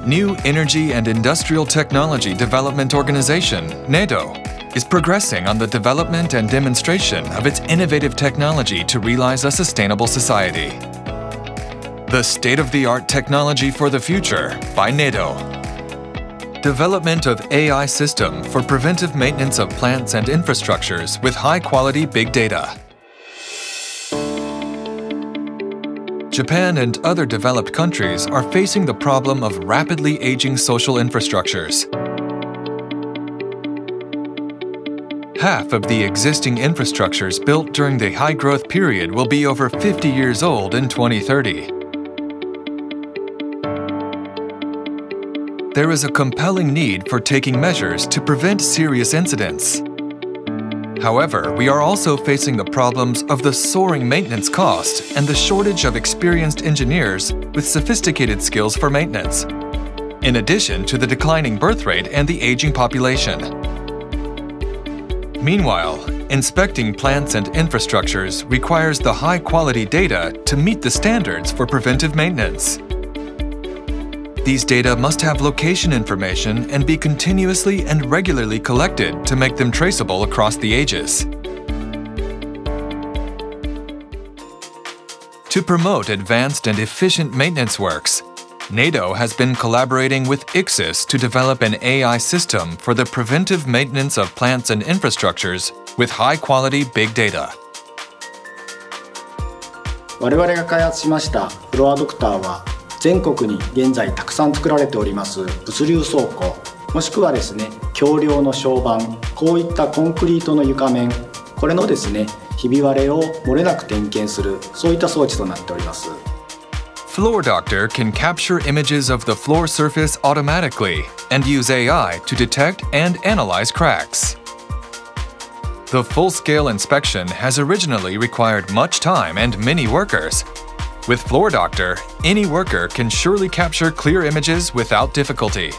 New Energy and Industrial Technology Development Organization, NEDO, is progressing on the development and demonstration of its innovative technology to realize a sustainable society. The State-of-the-Art Technology for the Future by NEDO. Development of AI system for preventive maintenance of plants and infrastructures with high-quality big data. Japan and other developed countries are facing the problem of rapidly aging social infrastructures. Half of the existing infrastructures built during the high-growth period will be over 50 years old in 2030. There is a compelling need for taking measures to prevent serious incidents. However, we are also facing the problems of the soaring maintenance cost and the shortage of experienced engineers with sophisticated skills for maintenance, in addition to the declining birth rate and the aging population. Meanwhile, inspecting plants and infrastructures requires the high-quality data to meet the standards for preventive maintenance. These data must have location information and be continuously and regularly collected to make them traceable across the ages. To promote advanced and efficient maintenance works, NEDO has been collaborating with ICSIS to develop an AI system for the preventive maintenance of plants and infrastructures with high-quality big data. 我々が開発しましたフロアドクターは全国に現在たくさん作られております物流倉庫もしくはですね橋梁の床板こういったコンクリートの床面これのですねひび割れを漏れなく点検するそういった装置となっております。 Floor Doctor can capture images of the floor surface automatically and use AI to detect and analyze cracks. The full-scale inspection has originally required much time and many workers. With Floor Doctor, any worker can surely capture clear images without difficulty.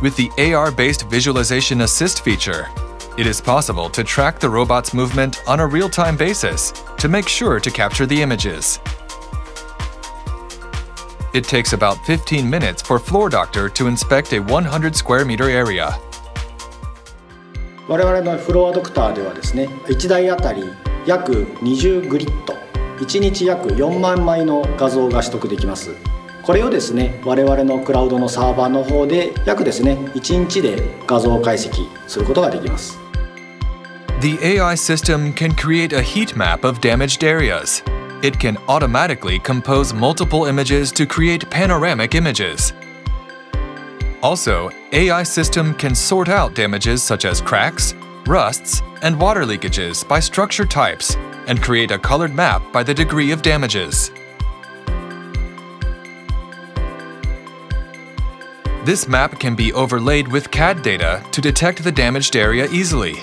With the AR-based Visualization Assist feature, it is possible to track the robot's movement on a real-time basis to make sure to capture the images. It takes about 15 minutes for Floor Doctor to inspect a 100 square meter area. 我々のフロアドクターではですね、1台あたり約20グリッド、1日約4万枚の画像が取得できます。これをですね、我々のクラウドのサーバーの方で約ですね、1日で画像解析することができます。The AI system can create a heat map of damaged areas. It can automatically compose multiple images to create panoramic images. Also, AI system can sort out damages such as cracks, rusts, and water leakages by structure types and create a colored map by the degree of damages. This map can be overlaid with CAD data to detect the damaged area easily.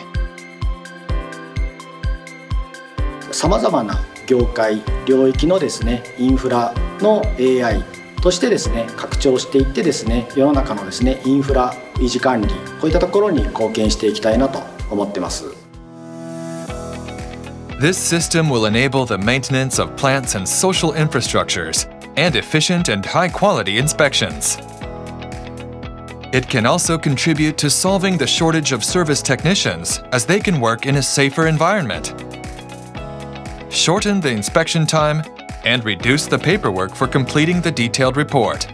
さまざまな業界領域のですねインフラの AI としてですね拡張していってですね世の中のですねインフラ維持管理こういったところに貢献していきたいなと思ってます。This system will enable the maintenance of plants and social infrastructures and efficient and high-quality inspections. It can also contribute to solving the shortage of service technicians as they can work in a safer environment, shorten the inspection time, and reduce the paperwork for completing the detailed report.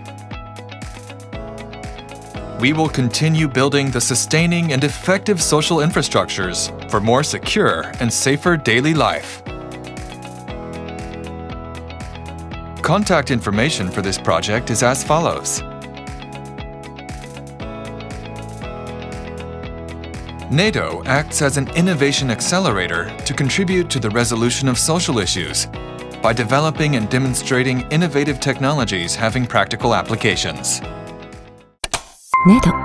We will continue building the sustaining and effective social infrastructures for more secure and safer daily life. Contact information for this project is as follows. NEDO acts as an innovation accelerator to contribute to the resolution of social issues by developing and demonstrating innovative technologies having practical applications. NEDO